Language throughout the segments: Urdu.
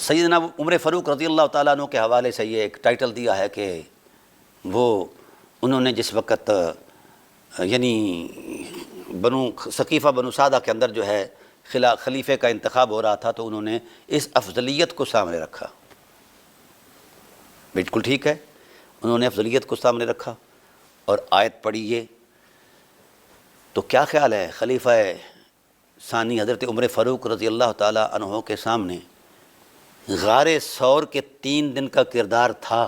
سیدنا عمر فاروق رضی اللہ تعالیٰ عنہ کے حوالے سے یہ ایک ٹائٹل دیا ہے کہ وہ انہوں نے جس وقت یعنی بنو ثقیفہ بنو سعدہ کے اندر جو ہے خلیفے کا انتخاب ہو رہا تھا تو انہوں نے اس افضلیت کو سامنے رکھا. بالکل ٹھیک ہے, انہوں نے افضلیت کو سامنے رکھا اور آیت پڑھی یہ. تو کیا خیال ہے خلیفہ ثانی حضرت عمر فاروق رضی اللہ تعالیٰ عنہ کے سامنے غار ثور کے 3 دن کا کردار تھا,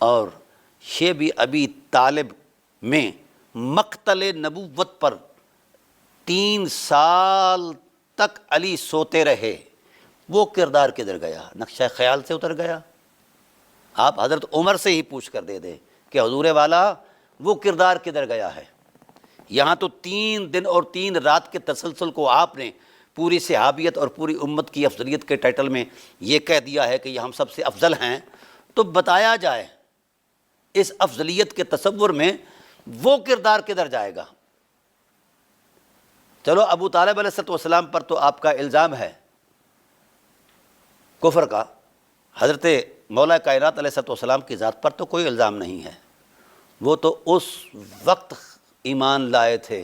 اور یہ بھی ابی طالب میں مقتل نبوت پر 3 سال تک علی سوتے رہے. وہ کردار کدھر گیا؟ نقشہ خیال سے اتر گیا. آپ حضرت عمر سے ہی پوچھ کر دے دیں کہ حضور والا وہ کردار کدھر گیا ہے. یہاں تو 3 دن اور 3 رات کے تسلسل کو آپ نے پوری صحابیت اور پوری امت کی افضلیت کے ٹائٹل میں یہ کہہ دیا ہے کہ یہ ہم سب سے افضل ہیں. تو بتایا جائے اس افضلیت کے تصور میں وہ کردار کدھر جائے گا؟ چلو ابو طالب علیہ السلام پر تو آپ کا الزام ہے کفر کا, حضرت مولا کائنات علیہ السلام کی ذات پر تو کوئی الزام نہیں ہے. وہ تو اس وقت ایمان لائے تھے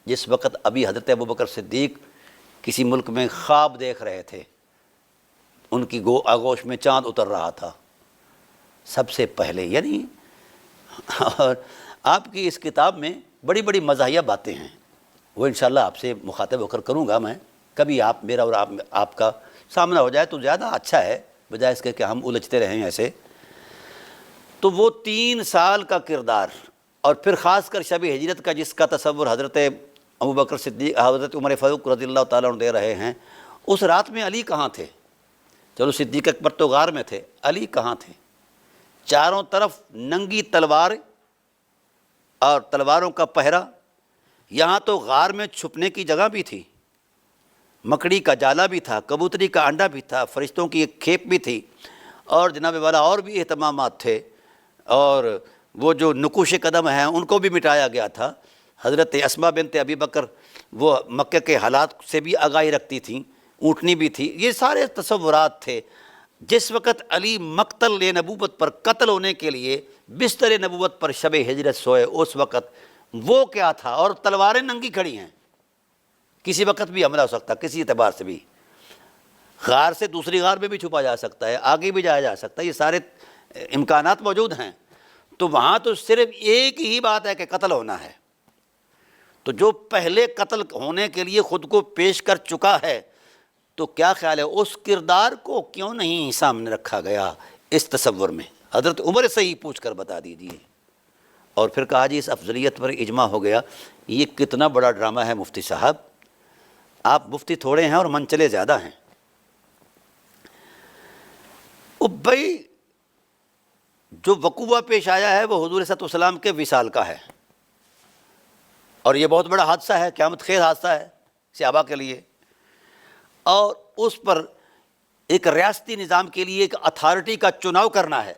جس وقت ابھی حضرت ابوبکر صدیق کسی ملک میں خواب دیکھ رہے تھے, ان کی آغوش میں چاند اتر رہا تھا سب سے پہلے. یعنی اور آپ کی اس کتاب میں بڑی بڑی مزاحیہ باتیں ہیں, وہ انشاءاللہ آپ سے مخاطب ہو کر کروں گا میں. کبھی آپ میرا اور آپ کا سامنا ہو جائے تو زیادہ اچھا ہے, بجائے اس کے کہ ہم الجھتے رہیں ایسے. تو وہ 3 سال کا کردار, اور پھر خاص کر شب ہجرت کا جس کا تصور حضرت ابوبکر صدیق حضرت عمر فاروق رضی اللہ تعالیٰ عنہ دے رہے ہیں, اس رات میں علی کہاں تھے؟ چلو صدیق اکبر تو غار میں تھے, علی کہاں تھے؟ چاروں طرف ننگی تلوار اور تلواروں کا پہرا. یہاں تو غار میں چھپنے کی جگہ بھی تھی, مکڑی کا جالا بھی تھا, کبوتری کا انڈا بھی تھا, فرشتوں کی ایک کھیپ بھی تھی, اور جناب والا اور بھی اہتمامات تھے, اور وہ جو نقوش قدم ہیں ان کو بھی مٹایا گیا تھا. حضرت اسماء بنت ابی بکر وہ مکہ کے حالات سے بھی آگاہی رکھتی تھیں, اونٹنی بھی تھی. یہ سارے تصورات تھے. جس وقت علی مقتل نبوت پر قتل ہونے کے لیے بستر نبوت پر شب ہجرت سوئے, اس وقت وہ کیا تھا؟ اور تلواریں ننگی کھڑی ہیں, کسی وقت بھی حملہ ہو سکتا, کسی اعتبار سے بھی. غار سے دوسری غار میں بھی چھپا جا سکتا ہے, آگے بھی جایا جا سکتا ہے, یہ سارے امکانات موجود ہیں. تو وہاں تو صرف ایک ہی بات ہے کہ قتل ہونا ہے. تو جو پہلے قتل ہونے کے لیے خود کو پیش کر چکا ہے, تو کیا خیال ہے اس کردار کو کیوں نہیں سامنے رکھا گیا اس تصور میں؟ حضرت عمر سے ہی پوچھ کر بتا دیجیے. اور پھر کہا جی اس افضلیت پر اجماع ہو گیا. یہ کتنا بڑا ڈرامہ ہے مفتی صاحب, آپ مفتی تھوڑے ہیں اور منچلے زیادہ ہیں. بھائی جو وقوع پیش آیا ہے وہ حضور صلی اللہ علیہ وسلم کے وصال کا ہے, اور یہ بہت بڑا حادثہ ہے, قیامت خیز حادثہ ہے صحابہ کے لیے. اور اس پر ایک ریاستی نظام کے لیے ایک اتھارٹی کا چناؤ کرنا ہے.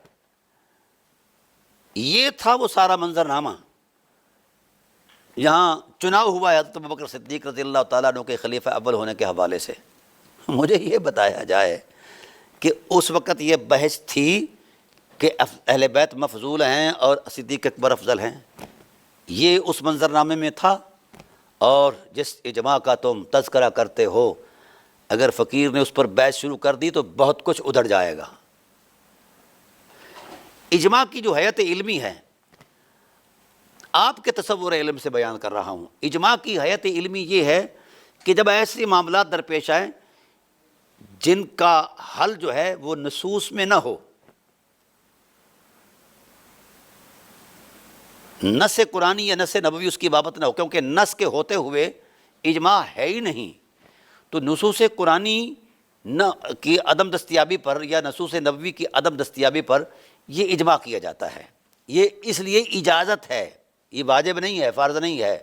یہ تھا وہ سارا منظرنامہ. یہاں چناؤ ہوا ہے حضرت ابوبکر صدیق رضی اللہ تعالیٰ عنہ کے خلیفہ اول ہونے کے حوالے سے. مجھے یہ بتایا جائے کہ اس وقت یہ بحث تھی کہ اہل بیت مفضول ہیں اور صدیق اکبر افضل ہیں, یہ اس منظرنامے میں تھا. اور جس اجماع کا تم تذکرہ کرتے ہو, اگر فقیر نے اس پر بحث شروع کر دی تو بہت کچھ ادھر جائے گا. اجماع کی جو حیت علمی ہے, آپ کے تصور علم سے بیان کر رہا ہوں. اجماع کی حیت علمی یہ ہے کہ جب ایسے معاملات درپیش آئیں جن کا حل جو ہے وہ نصوص میں نہ ہو, نص قرآنی یا نص نبوی اس کی بابت نہ ہو, کیونکہ نص کے ہوتے ہوئے اجماع ہے ہی نہیں, تو نصوص قرآنی کی عدم دستیابی پر یا نصوص نبوی کی عدم دستیابی پر یہ اجماع کیا جاتا ہے. یہ اس لیے اجازت ہے, یہ واجب نہیں ہے, فرض نہیں ہے.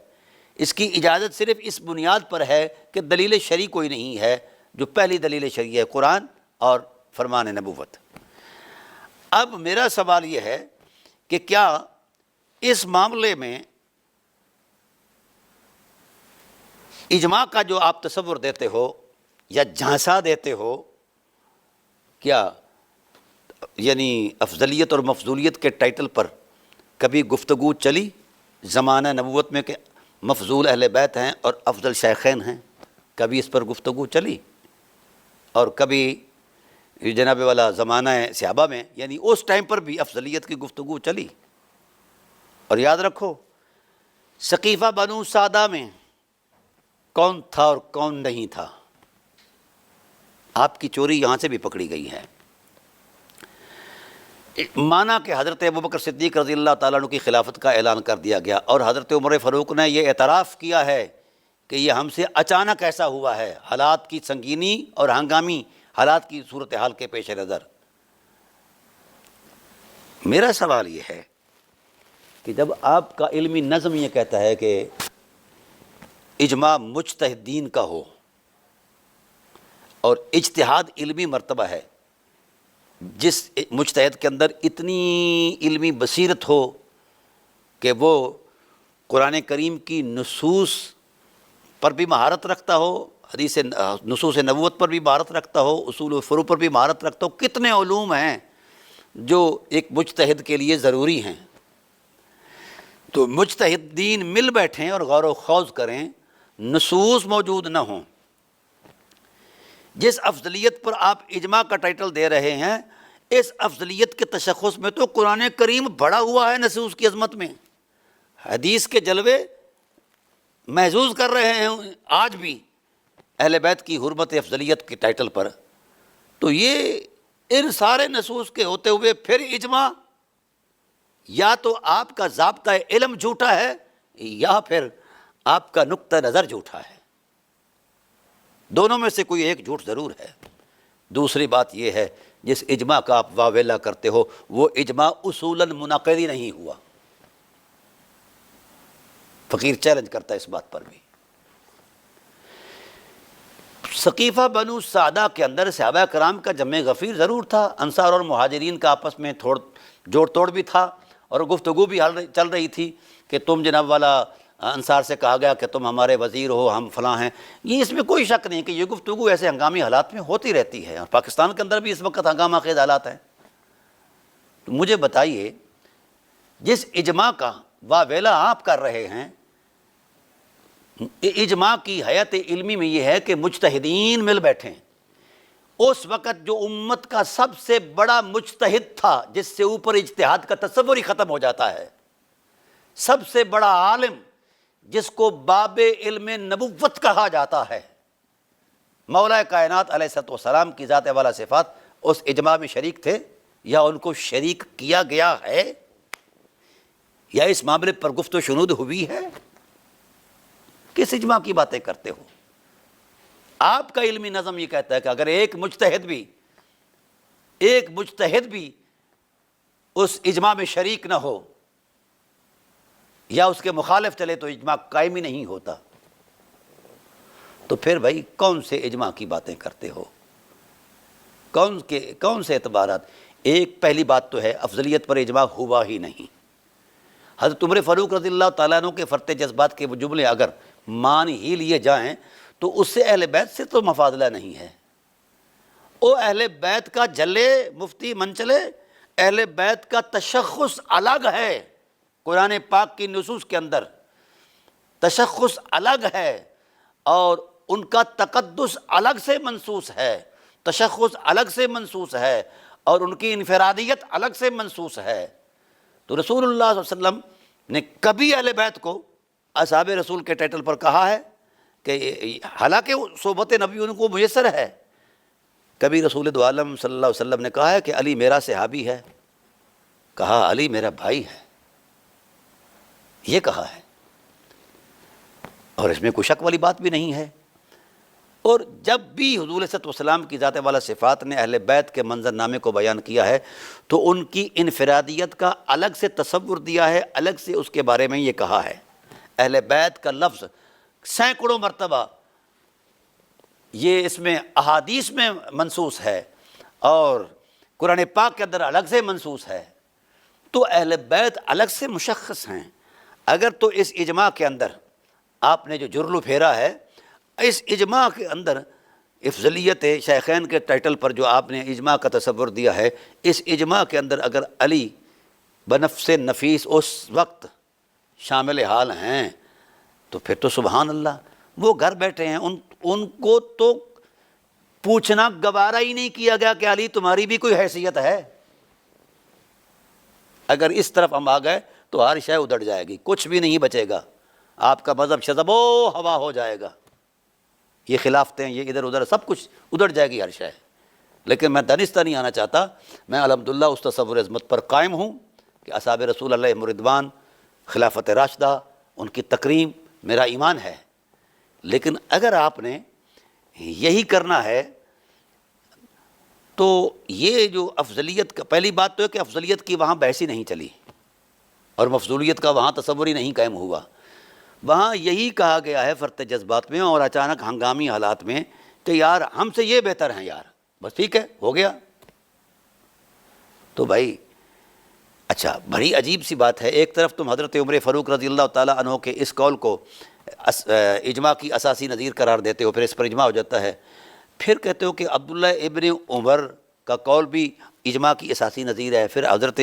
اس کی اجازت صرف اس بنیاد پر ہے کہ دلیل شرعی کوئی نہیں ہے. جو پہلی دلیل شرعی ہے قرآن اور فرمان نبوت. اب میرا سوال یہ ہے کہ کیا اس معاملے میں اجماع کا جو آپ تصور دیتے ہو یا جھانسا دیتے ہو کیا یعنی افضلیت اور مفضولیت کے ٹائٹل پر کبھی گفتگو چلی زمانہ نبوت میں کہ مفضول اہل بیت ہیں اور افضل شیخین ہیں؟ کبھی اس پر گفتگو چلی؟ اور کبھی جناب والا زمانہ صحابہ میں یعنی اس ٹائم پر بھی افضلیت کی گفتگو چلی؟ اور یاد رکھو ثقیفہ بنو سعدہ میں کون تھا اور کون نہیں تھا؟ آپ کی چوری یہاں سے بھی پکڑی گئی ہے۔ مانا کہ حضرت ابوبکر صدیق رضی اللہ تعالیٰ عنہ کی خلافت کا اعلان کر دیا گیا اور حضرت عمر فاروق نے یہ اعتراف کیا ہے کہ یہ ہم سے اچانک ایسا ہوا ہے، حالات کی سنگینی اور ہنگامی حالات کی صورتحال کے پیش نظر۔ میرا سوال یہ ہے کہ جب آپ کا علمی نظم یہ کہتا ہے کہ اجماع مجتہدین کا ہو اور اجتہاد علمی مرتبہ ہے، جس مجتہد کے اندر اتنی علمی بصیرت ہو کہ وہ قرآن کریم کی نصوص پر بھی مہارت رکھتا ہو، حدیث نصوص نبوت پر بھی مہارت رکھتا ہو، اصول و فروع پر بھی مہارت رکھتا ہو، کتنے علوم ہیں جو ایک مجتہد کے لیے ضروری ہیں، تو مجتہدین مل بیٹھیں اور غور و خوض کریں، نصوص موجود نہ ہوں۔ جس افضلیت پر آپ اجماع کا ٹائٹل دے رہے ہیں، اس افضلیت کے تشخص میں تو قرآن کریم بڑا ہوا ہے نصوص کی عظمت میں، حدیث کے جلوے محظوظ کر رہے ہیں آج بھی اہل بیت کی حرمت افضلیت کے ٹائٹل پر، تو یہ ان سارے نصوص کے ہوتے ہوئے پھر اجماع، یا تو آپ کا ضابطہ علم جھوٹا ہے یا پھر آپ کا نقطہ نظر جھوٹا ہے، دونوں میں سے کوئی ایک جھوٹ ضرور ہے۔ دوسری بات یہ ہے جس اجماع کا آپ واویلا کرتے ہو وہ اجماع اصولاً منعقد ہی نہیں ہوا۔ فقیر چیلنج کرتا ہے اس بات پر بھی۔ ثقیفہ بنو سعدہ کے اندر صحابہ کرام کا جمع غفیر ضرور تھا، انصار اور مہاجرین کا آپس میں جوڑ توڑ بھی تھا اور گفتگو بھی چل رہی تھی کہ تم جناب والا انصار سے کہا گیا کہ تم ہمارے وزیر ہو، ہم فلاں ہیں۔ یہ اس میں کوئی شک نہیں کہ یہ گفتگو ایسے ہنگامی حالات میں ہوتی رہتی ہے، اور پاکستان کے اندر بھی اس وقت ہنگامہ خیز حالات ہیں۔ تو مجھے بتائیے جس اجماع کا واویلا آپ کر رہے ہیں، اجماع کی حیت علمی میں یہ ہے کہ مجتہدین مل بیٹھیں، اس وقت جو امت کا سب سے بڑا مجتہد تھا جس سے اوپر اجتہاد کا تصور ہی ختم ہو جاتا ہے، سب سے بڑا عالم جس کو باب علم نبوت کہا جاتا ہے، مولا کائنات علیہ الصلوۃ والسلام کی ذات والا صفات اس اجماع میں شریک تھے یا ان کو شریک کیا گیا ہے یا اس معاملے پر گفت و شنود ہوئی ہے؟ کس اجماع کی باتیں کرتے ہو؟ آپ کا علمی نظم یہ کہتا ہے کہ اگر ایک مجتہد بھی اس اجماع میں شریک نہ ہو یا اس کے مخالف چلے تو اجماع قائم ہی نہیں ہوتا۔ تو پھر بھائی کون سے اجماع کی باتیں کرتے ہو؟ کون سے اعتبارات؟ ایک پہلی بات تو ہے افضلیت پر اجماع ہوا ہی نہیں۔ حضرت عمر فاروق رضی اللہ تعالیٰ عنہ کے فرط جذبات کے وہ جملے اگر مان ہی لیے جائیں تو اس سے اہل بیت سے تو مفاضلہ نہیں ہے۔ او اہل بیت کا جلے مفتی منچلے، اہل بیت کا تشخص الگ ہے، قرآن پاک کی نصوص کے اندر تشخص الگ ہے اور ان کا تقدس الگ سے منصوص ہے، تشخص الگ سے منصوص ہے اور ان کی انفرادیت الگ سے منصوص ہے۔ تو رسول اللہ صلی اللہ علیہ وسلم نے کبھی اہل بیت کو اصحاب رسول کے ٹائٹل پر کہا ہے کہ حالانکہ صحبت نبی ان کو میسر ہے، کبھی رسول دو عالم صلی اللہ علیہ وسلم نے کہا ہے کہ علی میرا صحابی ہے؟ کہا علی میرا بھائی ہے، یہ کہا ہے، اور اس میں کوئی شک والی بات بھی نہیں ہے۔ اور جب بھی حضور صلی اللہ علیہ وسلم کی ذات والا صفات نے اہل بیت کے منظر نامے کو بیان کیا ہے تو ان کی انفرادیت کا الگ سے تصور دیا ہے، الگ سے اس کے بارے میں یہ کہا ہے۔ اہل بیت کا لفظ سینکڑوں مرتبہ یہ اس میں احادیث میں منصوص ہے اور قرآن پاک کے اندر الگ سے منصوص ہے، تو اہل بیت الگ سے مشخص ہیں۔ اگر تو اس اجماع کے اندر آپ نے جو جرلو پھیرا ہے، اس اجماع کے اندر افضلیت شیخین کے ٹائٹل پر جو آپ نے اجماع کا تصور دیا ہے، اس اجماع کے اندر اگر علی بنفس نفیس اس وقت شامل حال ہیں تو پھر تو سبحان اللہ، وہ گھر بیٹھے ہیں، ان کو تو پوچھنا گوارا ہی نہیں کیا گیا کہ علی تمہاری بھی کوئی حیثیت ہے۔ اگر اس طرف ہم آ گئے تو ہر شے ادھڑ جائے گی، کچھ بھی نہیں بچے گا، آپ کا مذہب شذب و ہوا ہو جائے گا، یہ خلافتیں، یہ ادھر ادھر سب کچھ ادھڑ جائے گی ہر شے۔ لیکن میں دانستہ نہیں آنا چاہتا، میں الحمدللہ اس تصور عظمت پر قائم ہوں کہ اصحاب رسول اللہ رضوان، خلافت راشدہ، ان کی تکریم میرا ایمان ہے۔ لیکن اگر آپ نے یہی کرنا ہے تو یہ جو افضلیت کا، پہلی بات تو ہے کہ افضلیت کی وہاں بحث ہی نہیں چلی اور مفضولیت کا وہاں تصور ہی نہیں قائم ہوا۔ وہاں یہی کہا گیا ہے فرط جذبات میں اور اچانک ہنگامی حالات میں کہ یار ہم سے یہ بہتر ہیں یار، بس ٹھیک ہے ہو گیا۔ تو بھائی اچھا، بڑی عجیب سی بات ہے، ایک طرف تم حضرت عمر فاروق رضی اللہ تعالیٰ عنہ کے اس قول کو اجماع کی اساسی نظیر قرار دیتے ہو، پھر اس پر اجماع ہو جاتا ہے، پھر کہتے ہو کہ عبداللہ ابن عمر کا قول بھی اجماع کی اساسی نظیر ہے، پھر حضرت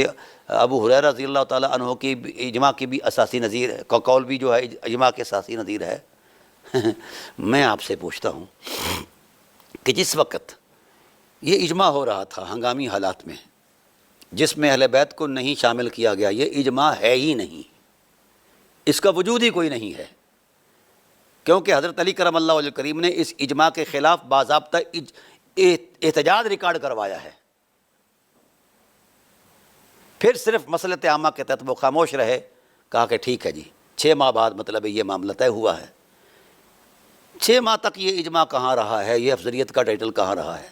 ابو ہریرہ رضی اللہ تعالیٰ عنہ کی اجماع کی بھی اساسی نظیر کا قول بھی جو ہے اجماع کے اساسی نظیر ہے۔ میں آپ سے پوچھتا ہوں کہ جس وقت یہ اجماع ہو رہا تھا ہنگامی حالات میں، جس میں اہل بیت کو نہیں شامل کیا گیا، یہ اجماع ہے ہی نہیں، اس کا وجود ہی کوئی نہیں ہے، کیونکہ حضرت علی کرم اللہ وجہ کریم نے اس اجماع کے خلاف باضابطہ احتجاج ریکارڈ کروایا ہے۔ پھر صرف مسئلۃ عامہ کے تحت وہ خاموش رہے، کہا کہ ٹھیک ہے جی 6 ماہ بعد مطلب یہ معاملہ طے ہوا ہے۔ 6 ماہ تک یہ اجماع کہاں رہا ہے، یہ افضلیت کا ٹائٹل کہاں رہا ہے،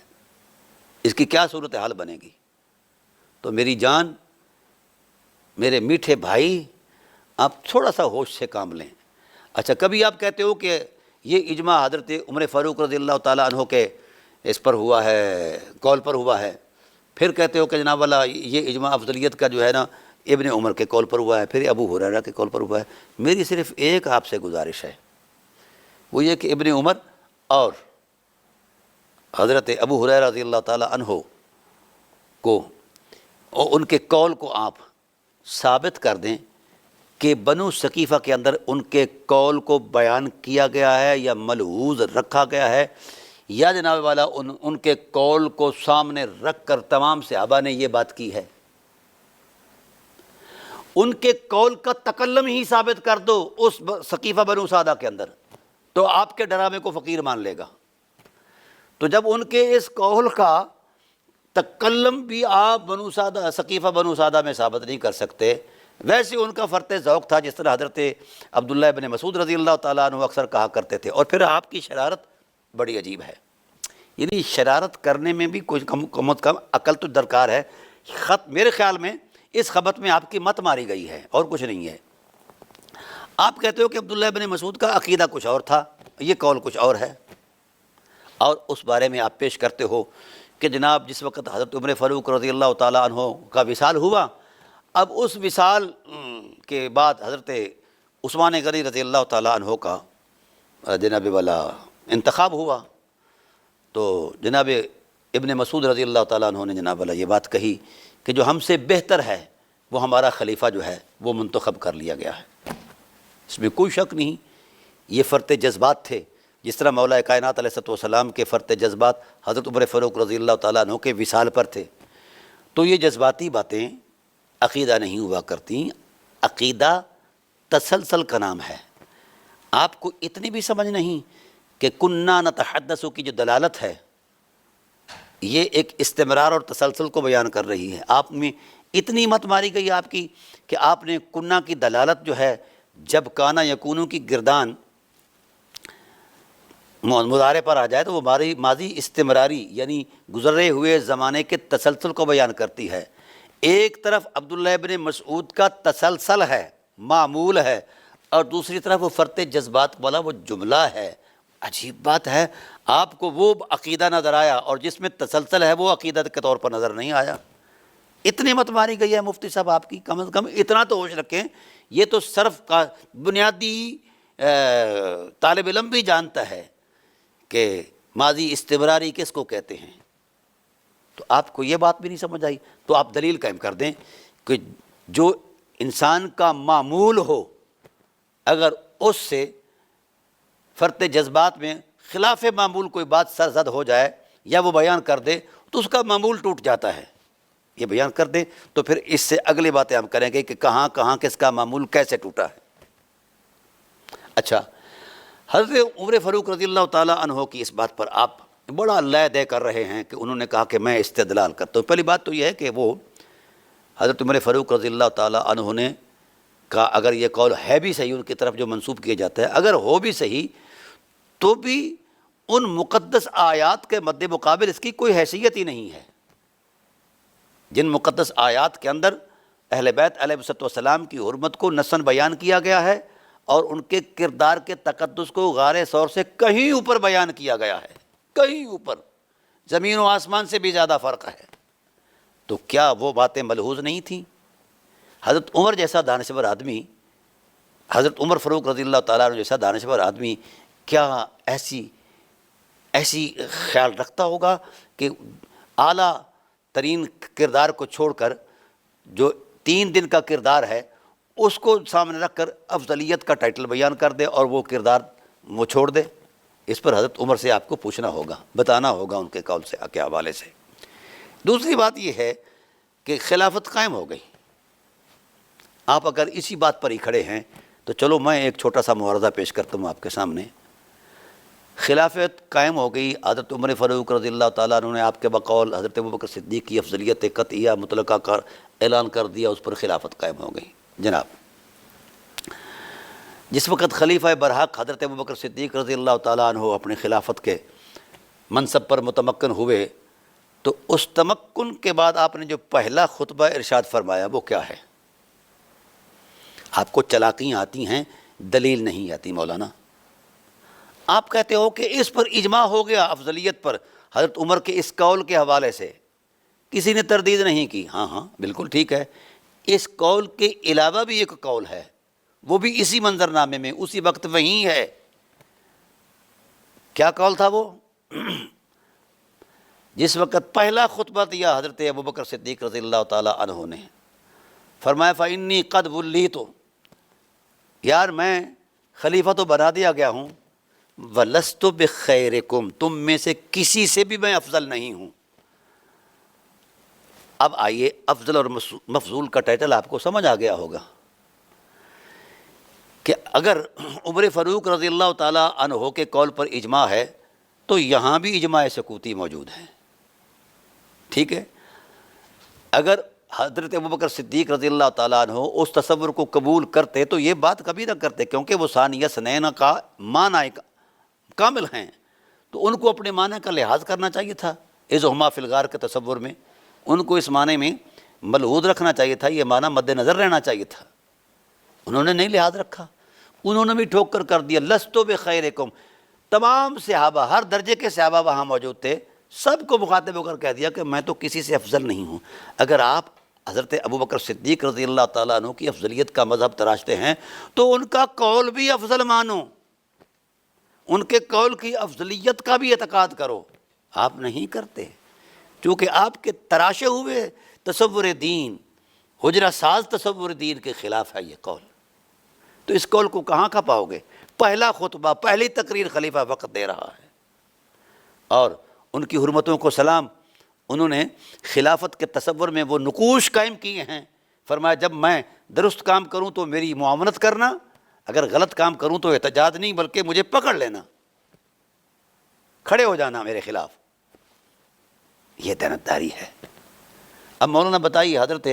اس کی کیا صورتحال بنے گی؟ تو میری جان، میرے میٹھے بھائی، آپ تھوڑا سا ہوش سے کام لیں۔ اچھا، کبھی آپ کہتے ہو کہ یہ اجماع حضرت عمر فاروق رضی اللہ تعالیٰ عنہ کے اس پر ہوا ہے، قول پر ہوا ہے، پھر کہتے ہو کہ جناب والا یہ اجماع افضلیت کا جو ہے نا ابن عمر کے قول پر ہوا ہے، پھر ابو ہریرہ کے قول پر ہوا ہے۔ میری صرف ایک آپ سے گزارش ہے، وہ یہ کہ ابن عمر اور حضرت ابو ہریرہ رضی اللہ تعالیٰ عنہ کو اور ان کے قول کو آپ ثابت کر دیں کہ بنو ثقیفہ کے اندر ان کے قول کو بیان کیا گیا ہے یا ملحوظ رکھا گیا ہے، یا جناب والا ان کے قول کو سامنے رکھ کر تمام صحابہ نے یہ بات کی ہے۔ ان کے قول کا تکلم ہی ثابت کر دو اس ثقیفہ بنو سعدہ کے اندر، تو آپ کے ڈرامے کو فقیر مان لے گا۔ تو جب ان کے اس قول کا تکلم بھی آپ ثقیفہ بنو سعدہ میں ثابت نہیں کر سکتے، ویسے ان کا فرط ذوق تھا جس طرح حضرت عبداللہ ابن مسعود رضی اللہ تعالیٰ عنہ اکثر کہا کرتے تھے۔ اور پھر آپ کی شرارت بڑی عجیب ہے، یعنی شرارت کرنے میں بھی کچھ کم از کم عقل تو درکار ہے۔ خط میرے خیال میں اس خبط میں آپ کی مت ماری گئی ہے اور کچھ نہیں ہے۔ آپ کہتے ہو کہ عبداللہ ابن مسعود کا عقیدہ کچھ اور تھا، یہ قول کچھ اور ہے، اور اس بارے میں آپ پیش کرتے ہو کہ جناب جس وقت حضرت عمر فاروق رضی اللہ تعالیٰ عنہ کا وصال ہوا، اب اس وصال کے بعد حضرت عثمان غنی رضی اللہ تعالیٰ عنہ کا جناب والا انتخاب ہوا، تو جناب ابن مسعود رضی اللہ تعالیٰ عنہ نے جناب والا یہ بات کہی کہ جو ہم سے بہتر ہے وہ ہمارا خلیفہ جو ہے وہ منتخب کر لیا گیا ہے۔ اس میں کوئی شک نہیں، یہ فرط جذبات تھے، جس طرح مولا کائنات علیہ السلام کے فرط جذبات حضرت عمر فاروق رضی اللہ تعالیٰ عنہ کے وصال پر تھے۔ تو یہ جذباتی باتیں عقیدہ نہیں ہوا کرتی، عقیدہ تسلسل کا نام ہے۔ آپ کو اتنی بھی سمجھ نہیں کہ کنّا نتحدث کی جو دلالت ہے یہ ایک استمرار اور تسلسل کو بیان کر رہی ہے۔ آپ میں اتنی مت ماری گئی آپ کی کہ آپ نے کنّا کی دلالت جو ہے جب کانا یکونو کی گردان مضارع پر آ جائے تو وہ ماضی استمراری یعنی گزرے ہوئے زمانے کے تسلسل کو بیان کرتی ہے۔ ایک طرف عبداللہ ابن مسعود کا تسلسل ہے، معمول ہے، اور دوسری طرف وہ فرط جذبات والا وہ جملہ ہے۔ عجیب بات ہے، آپ کو وہ عقیدہ نظر آیا اور جس میں تسلسل ہے وہ عقیدہ کے طور پر نظر نہیں آیا۔ اتنی مت ماری گئی ہے مفتی صاحب آپ کی، کم از کم اتنا تو ہوش رکھیں۔ یہ تو صرف کا بنیادی طالب علم بھی جانتا ہے کہ ماضی استمراری کس کو کہتے ہیں؟ تو آپ کو یہ بات بھی نہیں سمجھ آئی تو آپ دلیل قائم کر دیں کہ جو انسان کا معمول ہو اگر اس سے فرط جذبات میں خلاف معمول کوئی بات سرزد ہو جائے یا وہ بیان کر دے تو اس کا معمول ٹوٹ جاتا ہے. یہ بیان کر دیں تو پھر اس سے اگلی باتیں ہم کریں گے کہ کہاں کہاں کس کا معمول کیسے ٹوٹا ہے. اچھا، حضرت عمر فاروق رضی اللہ تعالیٰ عنہ کی اس بات پر آپ بڑا لے دے کر رہے ہیں کہ انہوں نے کہا کہ میں استدلال کرتا ہوں. پہلی بات تو یہ ہے کہ وہ حضرت عمر فاروق رضی اللہ تعالیٰ عنہ نے کہا اگر یہ قول ہے بھی صحیح ان کی طرف جو منسوب کیا جاتا ہے، اگر ہو بھی صحیح تو بھی ان مقدس آیات کے مد مقابل اس کی کوئی حیثیت ہی نہیں ہے جن مقدس آیات کے اندر اہل بیت علیہ السلام کی حرمت کو نصاً بیان کیا گیا ہے اور ان کے کردار کے تقدس کو غار ثور سے کہیں اوپر بیان کیا گیا ہے، کہیں اوپر، زمین و آسمان سے بھی زیادہ فرق ہے. تو کیا وہ باتیں ملحوظ نہیں تھیں؟ حضرت عمر جیسا دانشور آدمی، حضرت عمر فاروق رضی اللہ تعالیٰ عنہ جیسا دانشور آدمی کیا ایسی خیال رکھتا ہوگا کہ اعلیٰ ترین کردار کو چھوڑ کر جو 3 دن کا کردار ہے اس کو سامنے رکھ کر افضلیت کا ٹائٹل بیان کر دے اور وہ کردار وہ چھوڑ دے؟ اس پر حضرت عمر سے آپ کو پوچھنا ہوگا، بتانا ہوگا ان کے قول سے کے حوالے سے. دوسری بات یہ ہے کہ خلافت قائم ہو گئی. آپ اگر اسی بات پر ہی کھڑے ہیں تو چلو میں ایک چھوٹا سا معارضہ پیش کرتا ہوں آپ کے سامنے. خلافت قائم ہو گئی، حضرت عمر فاروق رضی اللہ تعالیٰ عنہ نے آپ کے بقول حضرت ابوبکر صدیق کی افضلیت قطعیہ مطلقہ کا اعلان کر دیا، اس پر خلافت قائم ہو گئی. جناب، جس وقت خلیفہ برحق حضرت ابوبکر صدیق رضی اللہ تعالیٰ عنہ اپنے خلافت کے منصب پر متمکن ہوئے تو اس تمکن کے بعد آپ نے جو پہلا خطبہ ارشاد فرمایا وہ کیا ہے؟ آپ کو چلاکیاں آتی ہیں، دلیل نہیں آتی مولانا. آپ کہتے ہو کہ اس پر اجماع ہو گیا افضلیت پر حضرت عمر کے اس قول کے حوالے سے، کسی نے تردید نہیں کی. ہاں بالکل ٹھیک ہے. اس قول کے علاوہ بھی ایک قول ہے، وہ بھی اسی منظرنامے میں اسی وقت وہیں ہے. کیا قول تھا وہ؟ جس وقت پہلا خطبہ دیا حضرت ابوبکر صدیق رضی اللہ تعالیٰ عنہ نے، فرمایا فَإِنِّي قَدْ وُلِّيتُ، یار میں خلیفہ تو بنا دیا گیا ہوں، وَلَسْتُ بِخَيْرِكُمْ، تم میں سے کسی سے بھی میں افضل نہیں ہوں. اب آئیے، افضل اور مفضول کا ٹائٹل آپ کو سمجھ آ گیا ہوگا کہ اگر عمر فاروق رضی اللہ تعالیٰ عنہ کے قول پر اجماع ہے تو یہاں بھی اجماع سکوتی موجود ہے. ٹھیک ہے، اگر حضرت ابوبکر صدیق رضی اللہ تعالیٰ عنہ اس تصور کو قبول کرتے تو یہ بات کبھی نہ کرتے، کیونکہ وہ ثانیہ اثنین کا معنی کامل ہیں تو ان کو اپنے معنی کا لحاظ کرنا چاہیے تھا. اذ ہما فی الغار کے تصور میں ان کو اس معنی میں ملحوظ رکھنا چاہیے تھا، یہ معنی مد نظر رہنا چاہیے تھا. انہوں نے نہیں لحاظ رکھا، انہوں نے بھی ٹھوک کر دیا لستو بخیرکم. تمام صحابہ، ہر درجے کے صحابہ وہاں موجود تھے، سب کو مخاطب ہو کر کہہ دیا کہ میں تو کسی سے افضل نہیں ہوں. اگر آپ حضرت ابوبکر صدیق رضی اللہ تعالیٰ عنہ کی افضلیت کا مذہب تراشتے ہیں تو ان کا قول بھی افضل مانو، ان کے قول کی افضلیت کا بھی اعتقاد کرو. آپ نہیں کرتے، چونکہ آپ کے تراشے ہوئے تصور دین، حجرہ ساز تصور دین کے خلاف ہے یہ قول. تو اس قول کو کہاں کا پاؤ گے؟ پہلا خطبہ، پہلی تقریر خلیفہ وقت دے رہا ہے اور ان کی حرمتوں کو سلام. انہوں نے خلافت کے تصور میں وہ نقوش قائم کیے ہیں. فرمایا جب میں درست کام کروں تو میری معاونت کرنا، اگر غلط کام کروں تو احتجاج نہیں بلکہ مجھے پکڑ لینا، کھڑے ہو جانا میرے خلاف. یہ دیانتداری ہے. اب مولانا بتائیے حضرت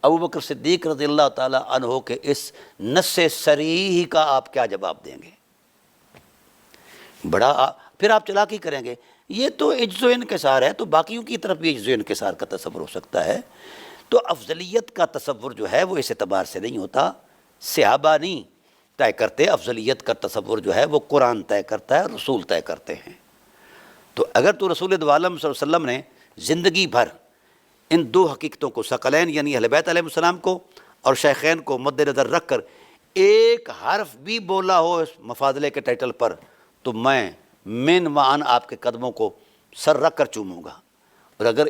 ابوبکر صدیق رضی اللہ تعالیٰ عنہ کے اس نص صریح کا آپ کیا جواب دیں گے؟ پھر آپ چلاکی کریں گے یہ تو عجز و انکسار ہے، تو باقیوں کی طرف بھی عجز و انکسار کا تصور ہو سکتا ہے. تو افضلیت کا تصور جو ہے وہ اس اعتبار سے نہیں ہوتا، صحابہ نہیں طے کرتے. افضلیت کا تصور جو ہے وہ قرآن طے کرتا ہے، رسول طے کرتے ہیں. تو اگر تو رسول دو عالم صلی اللہ علیہ وسلم نے زندگی بھر ان 2 حقیقتوں کو، ثقلین یعنی اہل بیت علیہ السلام کو اور شیخین کو مد نظر رکھ کر ایک حرف بھی بولا ہو اس مفاضلے کے ٹائٹل پر، تو میں من وعن آپ کے قدموں کو سر رکھ کر چوموں گا. اور اگر